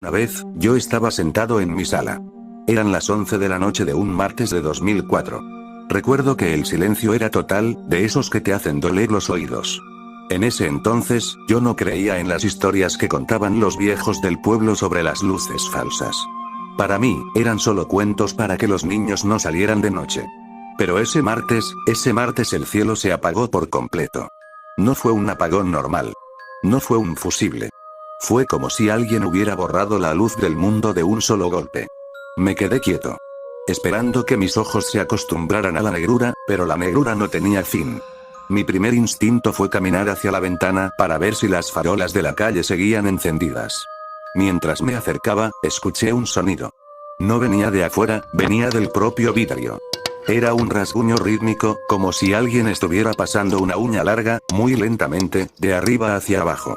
Una vez, yo estaba sentado en mi sala. Eran las 11 de la noche de un martes de 2004. Recuerdo que el silencio era total, de esos que te hacen doler los oídos. En ese entonces, yo no creía en las historias que contaban los viejos del pueblo sobre las luces falsas. Para mí, eran solo cuentos para que los niños no salieran de noche. Pero ese martes el cielo se apagó por completo. No fue un apagón normal. No fue un fusible. Fue como si alguien hubiera borrado la luz del mundo de un solo golpe. Me quedé quieto, esperando que mis ojos se acostumbraran a la negrura, pero la negrura no tenía fin. Mi primer instinto fue caminar hacia la ventana para ver si las farolas de la calle seguían encendidas. Mientras me acercaba, escuché un sonido. No venía de afuera, venía del propio vidrio. Era un rasguño rítmico, como si alguien estuviera pasando una uña larga, muy lentamente, de arriba hacia abajo.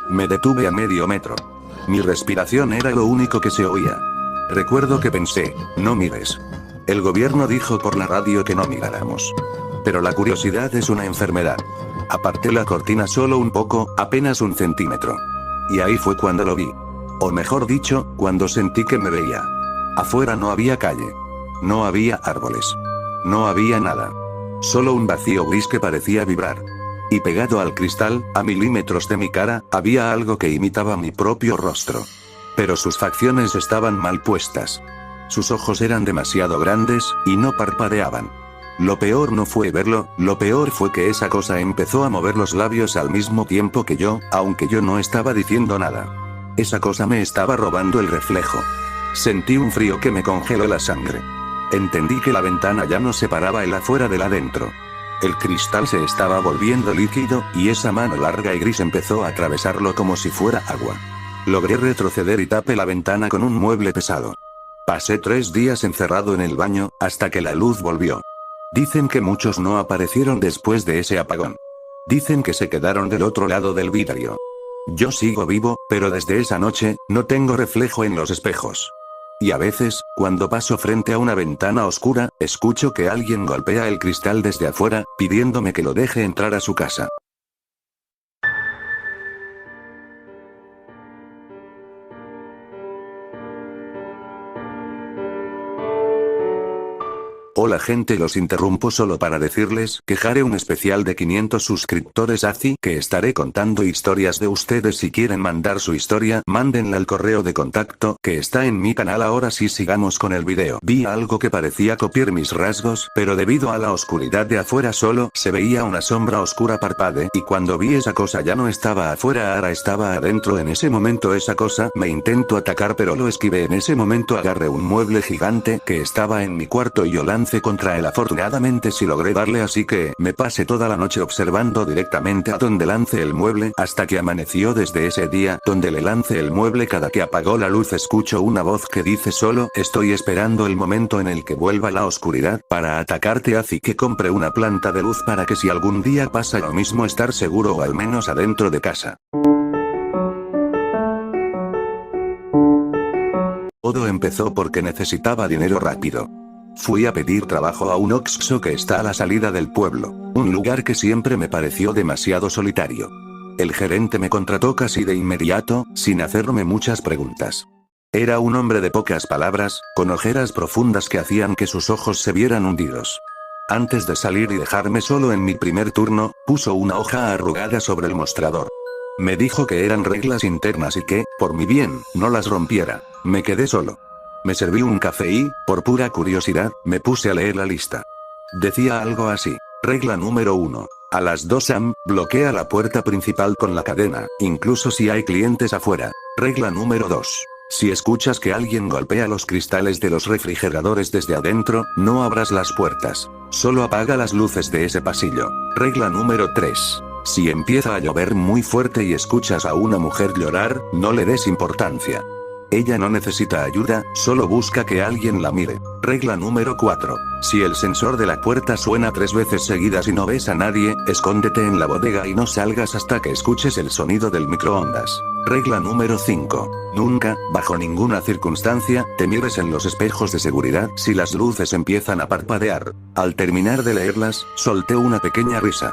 Me detuve a medio metro. Mi respiración era lo único que se oía. Recuerdo que pensé, no mires. El gobierno dijo por la radio que no miráramos. Pero la curiosidad es una enfermedad. Aparté la cortina solo un poco, apenas 1 centímetro. Y ahí fue cuando lo vi. O mejor dicho, cuando sentí que me veía. Afuera no había calle. No había árboles. No había nada. Solo un vacío gris que parecía vibrar. Y pegado al cristal, a milímetros de mi cara, había algo que imitaba mi propio rostro. Pero sus facciones estaban mal puestas. Sus ojos eran demasiado grandes, y no parpadeaban. Lo peor no fue verlo, lo peor fue que esa cosa empezó a mover los labios al mismo tiempo que yo, aunque yo no estaba diciendo nada. Esa cosa me estaba robando el reflejo. Sentí un frío que me congeló la sangre. Entendí que la ventana ya no separaba el afuera del adentro. El cristal se estaba volviendo líquido, y esa mano larga y gris empezó a atravesarlo como si fuera agua. Logré retroceder y tapé la ventana con un mueble pesado. Pasé 3 días encerrado en el baño, hasta que la luz volvió. Dicen que muchos no aparecieron después de ese apagón. Dicen que se quedaron del otro lado del vidrio. Yo sigo vivo, pero desde esa noche, no tengo reflejo en los espejos. Y a veces, cuando paso frente a una ventana oscura, escucho que alguien golpea el cristal desde afuera, pidiéndome que lo deje entrar a su casa. Hola gente, los interrumpo solo para decirles que haré un especial de 500 suscriptores así que estaré contando historias de ustedes. Si quieren mandar su historia, mándenla al correo de contacto que está en mi canal. Ahora sí, sigamos con el video. Vi algo que parecía copiar mis rasgos, pero debido a la oscuridad de afuera solo se veía una sombra oscura parpadee, y cuando vi esa cosa ya no estaba afuera, ahora estaba adentro. En ese momento esa cosa me intentó atacar, pero lo esquivé. En ese momento agarré un mueble gigante que estaba en mi cuarto y yo lancé contra él. Afortunadamente sí logré darle, así que me pasé toda la noche observando directamente a donde lance el mueble, hasta que amaneció. Desde ese día, donde le lance el mueble, cada que apagó la luz escucho una voz que dice solo estoy esperando el momento en el que vuelva la oscuridad para atacarte. Así que compré una planta de luz para que si algún día pasa lo mismo estar seguro, o al menos adentro de casa. Todo empezó porque necesitaba dinero rápido. Fui a pedir trabajo a un Oxxo que está a la salida del pueblo, un lugar que siempre me pareció demasiado solitario. El gerente me contrató casi de inmediato, sin hacerme muchas preguntas. Era un hombre de pocas palabras, con ojeras profundas que hacían que sus ojos se vieran hundidos. Antes de salir y dejarme solo en mi primer turno, puso una hoja arrugada sobre el mostrador. Me dijo que eran reglas internas y que, por mi bien, no las rompiera. Me quedé solo. Me serví un café y, por pura curiosidad, me puse a leer la lista. Decía algo así. Regla número 1. A las 2 am, bloquea la puerta principal con la cadena, incluso si hay clientes afuera. Regla número 2. Si escuchas que alguien golpea los cristales de los refrigeradores desde adentro, no abras las puertas. Solo apaga las luces de ese pasillo. Regla número 3. Si empieza a llover muy fuerte y escuchas a una mujer llorar, no le des importancia. Ella no necesita ayuda, solo busca que alguien la mire. Regla número 4. Si el sensor de la puerta suena 3 veces seguidas y no ves a nadie, escóndete en la bodega y no salgas hasta que escuches el sonido del microondas. Regla número 5. Nunca, bajo ninguna circunstancia, te mires en los espejos de seguridad si las luces empiezan a parpadear. Al terminar de leerlas, solté una pequeña risa.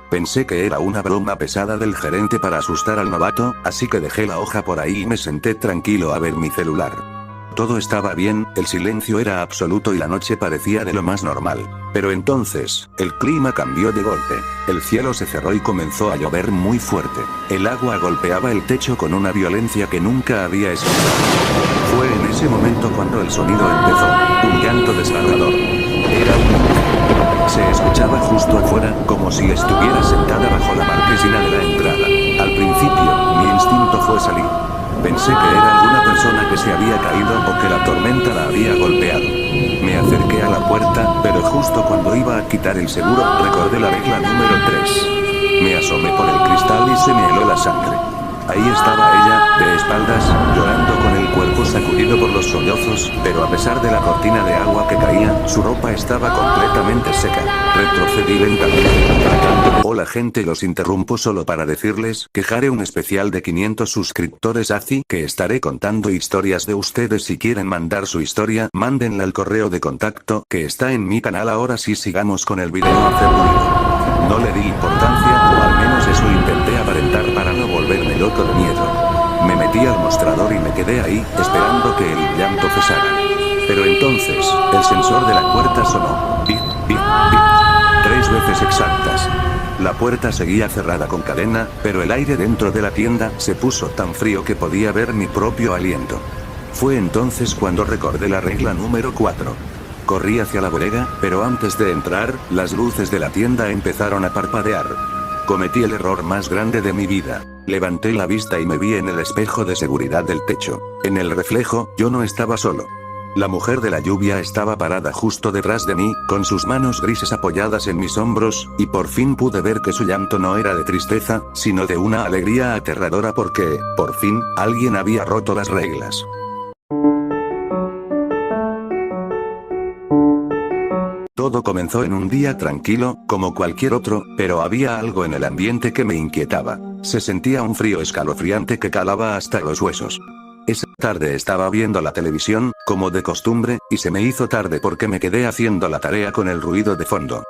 Pensé que era una broma pesada del gerente para asustar al novato, así que dejé la hoja por ahí y me senté tranquilo a ver mi celular. Todo estaba bien, el silencio era absoluto y la noche parecía de lo más normal. Pero entonces, el clima cambió de golpe. El cielo se cerró y comenzó a llover muy fuerte. El agua golpeaba el techo con una violencia que nunca había escuchado. Fue en ese momento cuando el sonido empezó. Un llanto desgarrador. Era un niño. Se escuchaba justo afuera, como si estuviera sentada bajo la marquesina de la entrada. Al principio, mi instinto fue salir. Pensé que era alguna persona que se había caído o que la tormenta la había golpeado. Me acerqué a la puerta, pero justo cuando iba a quitar el seguro, recordé la regla número 3. Me asomé por el cristal y se me heló la sangre. Ahí estaba ella, de espaldas, llorando con el cuerpo sacudido por los sollozos, pero a pesar de la cortina de agua que caía, su ropa estaba completamente seca. Retrocedí lentamente, tratando. Hola gente, los interrumpo solo para decirles que haré un especial de 500 suscriptores así que estaré contando historias de ustedes. Si quieren mandar su historia, mándenla al correo de contacto que está en mi canal. Ahora sí, sigamos con el video. Hacer ruido. No le di importancia, o al menos eso intenté aparentar para no volverme loco de miedo. Me metí al mostrador y me quedé ahí, esperando que el llanto cesara. Pero entonces, el sensor de la puerta sonó. Bip, bip, bip. 3 veces exactas. La puerta seguía cerrada con cadena, pero el aire dentro de la tienda se puso tan frío que podía ver mi propio aliento. Fue entonces cuando recordé la regla número 4. Corrí hacia la bodega, pero antes de entrar, las luces de la tienda empezaron a parpadear. Cometí el error más grande de mi vida. Levanté la vista y me vi en el espejo de seguridad del techo. En el reflejo, yo no estaba solo. La mujer de la lluvia estaba parada justo detrás de mí, con sus manos grises apoyadas en mis hombros, y por fin pude ver que su llanto no era de tristeza, sino de una alegría aterradora porque, por fin, alguien había roto las reglas. Todo comenzó en un día tranquilo, como cualquier otro, pero había algo en el ambiente que me inquietaba. Se sentía un frío escalofriante que calaba hasta los huesos. Esa tarde estaba viendo la televisión, como de costumbre, y se me hizo tarde porque me quedé haciendo la tarea con el ruido de fondo.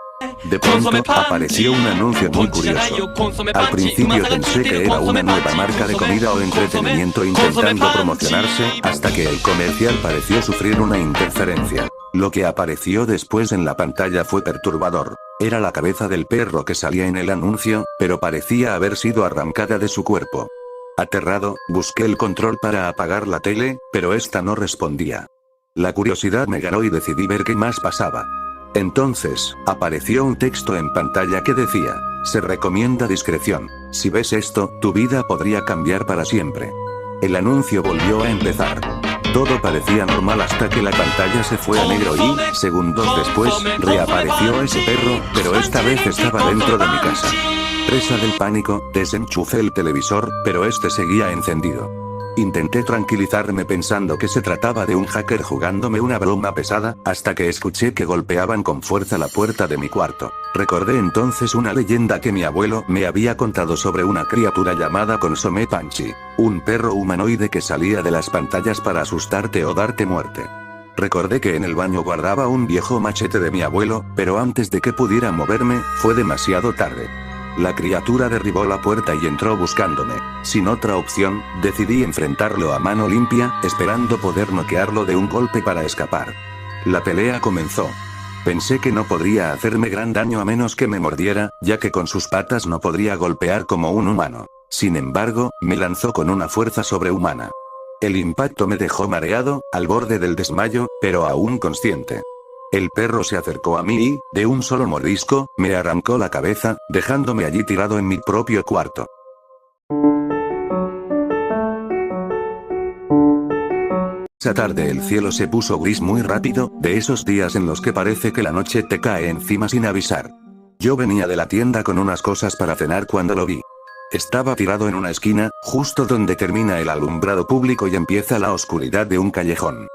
De pronto, apareció un anuncio muy curioso. Al principio pensé que era una nueva marca de comida o entretenimiento intentando promocionarse, hasta que el comercial pareció sufrir una interferencia. Lo que apareció después en la pantalla fue perturbador. Era la cabeza del perro que salía en el anuncio, pero parecía haber sido arrancada de su cuerpo. Aterrado, busqué el control para apagar la tele, pero esta no respondía. La curiosidad me ganó y decidí ver qué más pasaba. Entonces, apareció un texto en pantalla que decía: se recomienda discreción. Si ves esto, tu vida podría cambiar para siempre. El anuncio volvió a empezar. Todo parecía normal hasta que la pantalla se fue a negro y, segundos después, reapareció ese perro, pero esta vez estaba dentro de mi casa. Presa del pánico, desenchufé el televisor, pero este seguía encendido. Intenté tranquilizarme pensando que se trataba de un hacker jugándome una broma pesada, hasta que escuché que golpeaban con fuerza la puerta de mi cuarto. Recordé entonces una leyenda que mi abuelo me había contado sobre una criatura llamada Consomé Panchi, un perro humanoide que salía de las pantallas para asustarte o darte muerte. Recordé que en el baño guardaba un viejo machete de mi abuelo, pero antes de que pudiera moverme, fue demasiado tarde. La criatura derribó la puerta y entró buscándome. Sin otra opción, decidí enfrentarlo a mano limpia, esperando poder noquearlo de un golpe para escapar. La pelea comenzó. Pensé que no podría hacerme gran daño a menos que me mordiera, ya que con sus patas no podría golpear como un humano. Sin embargo, me lanzó con una fuerza sobrehumana. El impacto me dejó mareado, al borde del desmayo, pero aún consciente. El perro se acercó a mí y, de un solo mordisco, me arrancó la cabeza, dejándome allí tirado en mi propio cuarto. Esa tarde el cielo se puso gris muy rápido, de esos días en los que parece que la noche te cae encima sin avisar. Yo venía de la tienda con unas cosas para cenar cuando lo vi. Estaba tirado en una esquina, justo donde termina el alumbrado público y empieza la oscuridad de un callejón.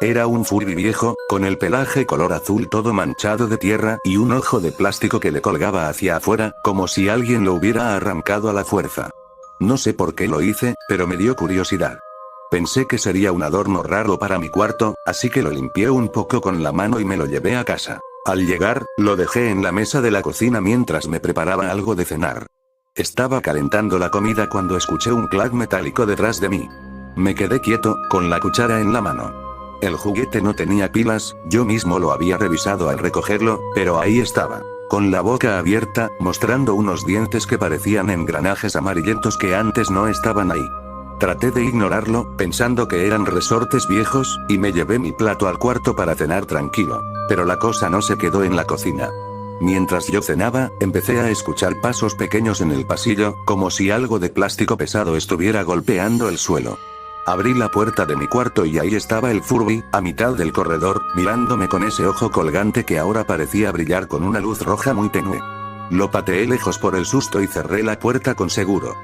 Era un Furby viejo, con el pelaje color azul todo manchado de tierra y un ojo de plástico que le colgaba hacia afuera, como si alguien lo hubiera arrancado a la fuerza. No sé por qué lo hice, pero me dio curiosidad. Pensé que sería un adorno raro para mi cuarto, así que lo limpié un poco con la mano y me lo llevé a casa. Al llegar, lo dejé en la mesa de la cocina mientras me preparaba algo de cenar. Estaba calentando la comida cuando escuché un clac metálico detrás de mí. Me quedé quieto, con la cuchara en la mano. El juguete no tenía pilas, yo mismo lo había revisado al recogerlo, pero ahí estaba, con la boca abierta, mostrando unos dientes que parecían engranajes amarillentos que antes no estaban ahí. Traté de ignorarlo, pensando que eran resortes viejos, y me llevé mi plato al cuarto para cenar tranquilo. Pero la cosa no se quedó en la cocina. Mientras yo cenaba, empecé a escuchar pasos pequeños en el pasillo, como si algo de plástico pesado estuviera golpeando el suelo. Abrí la puerta de mi cuarto y ahí estaba el Furby, a mitad del corredor, mirándome con ese ojo colgante que ahora parecía brillar con una luz roja muy tenue. Lo pateé lejos por el susto y cerré la puerta con seguro.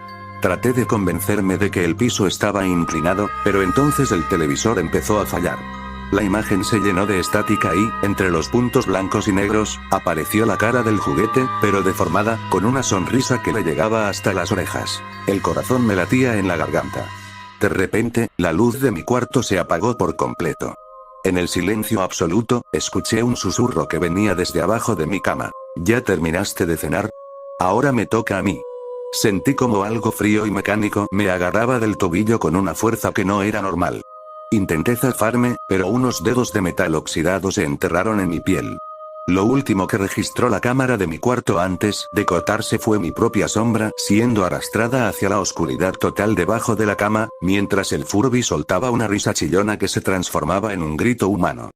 Traté de convencerme de que el piso estaba inclinado, pero entonces el televisor empezó a fallar. La imagen se llenó de estática y, entre los puntos blancos y negros, apareció la cara del juguete, pero deformada, con una sonrisa que le llegaba hasta las orejas. El corazón me latía en la garganta. De repente, la luz de mi cuarto se apagó por completo. En el silencio absoluto, escuché un susurro que venía desde abajo de mi cama. ¿Ya terminaste de cenar? Ahora me toca a mí. Sentí como algo frío y mecánico me agarraba del tobillo con una fuerza que no era normal. Intenté zafarme, pero unos dedos de metal oxidado se enterraron en mi piel. Lo último que registró la cámara de mi cuarto antes de cortarse fue mi propia sombra siendo arrastrada hacia la oscuridad total debajo de la cama, mientras el Furby soltaba una risa chillona que se transformaba en un grito humano.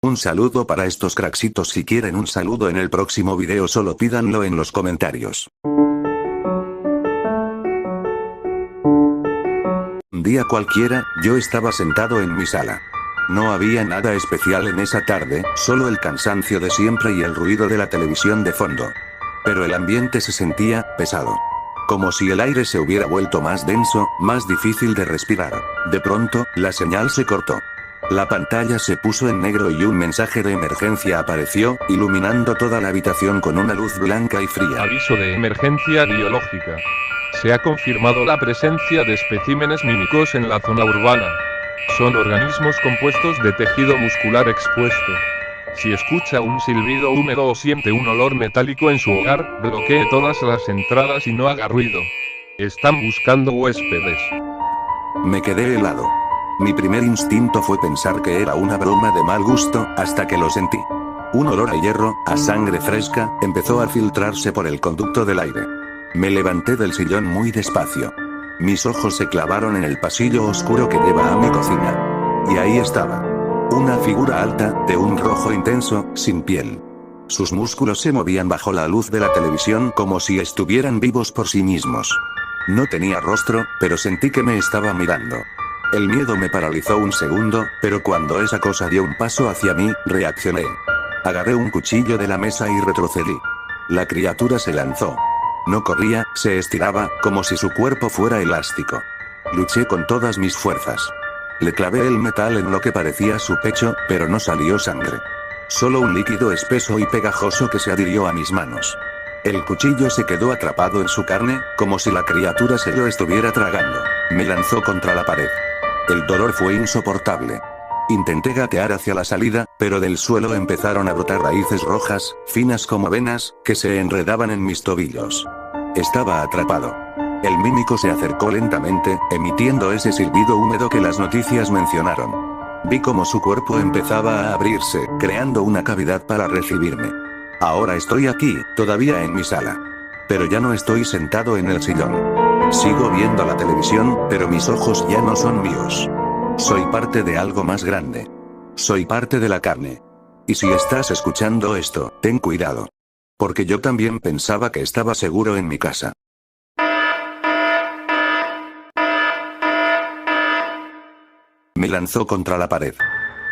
Un saludo para estos craxitos. Si quieren un saludo en el próximo video solo pídanlo en los comentarios. Un día cualquiera, yo estaba sentado en mi sala. No había nada especial en esa tarde, solo el cansancio de siempre y el ruido de la televisión de fondo. Pero el ambiente se sentía pesado. Como si el aire se hubiera vuelto más denso, más difícil de respirar. De pronto, la señal se cortó. La pantalla se puso en negro y un mensaje de emergencia apareció, iluminando toda la habitación con una luz blanca y fría. Aviso de emergencia biológica. Se ha confirmado la presencia de especímenes mímicos en la zona urbana. Son organismos compuestos de tejido muscular expuesto. Si escucha un silbido húmedo o siente un olor metálico en su hogar, bloquee todas las entradas y no haga ruido. Están buscando huéspedes. Me quedé helado. Mi primer instinto fue pensar que era una broma de mal gusto, hasta que lo sentí. Un olor a hierro, a sangre fresca, empezó a filtrarse por el conducto del aire. Me levanté del sillón muy despacio. Mis ojos se clavaron en el pasillo oscuro que lleva a mi cocina. Y ahí estaba. Una figura alta, de un rojo intenso, sin piel. Sus músculos se movían bajo la luz de la televisión como si estuvieran vivos por sí mismos. No tenía rostro, pero sentí que me estaba mirando. El miedo me paralizó un segundo, pero cuando esa cosa dio un paso hacia mí, reaccioné. Agarré un cuchillo de la mesa y retrocedí. La criatura se lanzó. No corría, se estiraba, como si su cuerpo fuera elástico. Luché con todas mis fuerzas. Le clavé el metal en lo que parecía su pecho, pero no salió sangre. Solo un líquido espeso y pegajoso que se adhirió a mis manos. El cuchillo se quedó atrapado en su carne, como si la criatura se lo estuviera tragando. Me lanzó contra la pared. El dolor fue insoportable. Intenté gatear hacia la salida, pero del suelo empezaron a brotar raíces rojas, finas como venas, que se enredaban en mis tobillos. Estaba atrapado. El mímico se acercó lentamente, emitiendo ese silbido húmedo que las noticias mencionaron. Vi cómo su cuerpo empezaba a abrirse, creando una cavidad para recibirme. Ahora estoy aquí, todavía en mi sala. Pero ya no estoy sentado en el sillón. Sigo viendo la televisión, pero mis ojos ya no son míos. Soy parte de algo más grande. Soy parte de la carne. Y si estás escuchando esto, ten cuidado. Porque yo también pensaba que estaba seguro en mi casa. Me lanzó contra la pared.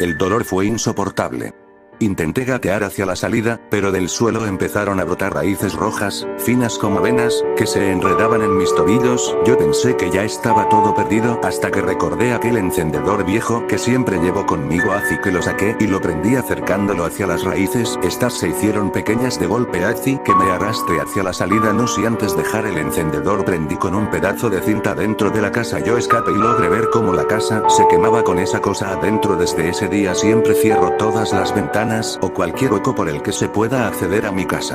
El dolor fue insoportable. Intenté gatear hacia la salida, pero del suelo empezaron a brotar raíces rojas, finas como venas, que se enredaban en mis tobillos. Yo pensé que ya estaba todo perdido, hasta que recordé aquel encendedor viejo que siempre llevo conmigo, así que lo saqué y lo prendí acercándolo hacia las raíces. Estas se hicieron pequeñas de golpe, así que me arrastré hacia la salida. No sin antes dejar el encendedor prendí con un pedazo de cinta dentro de la casa. Yo escapé y logré ver cómo la casa se quemaba con esa cosa adentro. Desde ese día siempre cierro todas las ventanas ventanas o cualquier hueco por el que se pueda acceder a mi casa.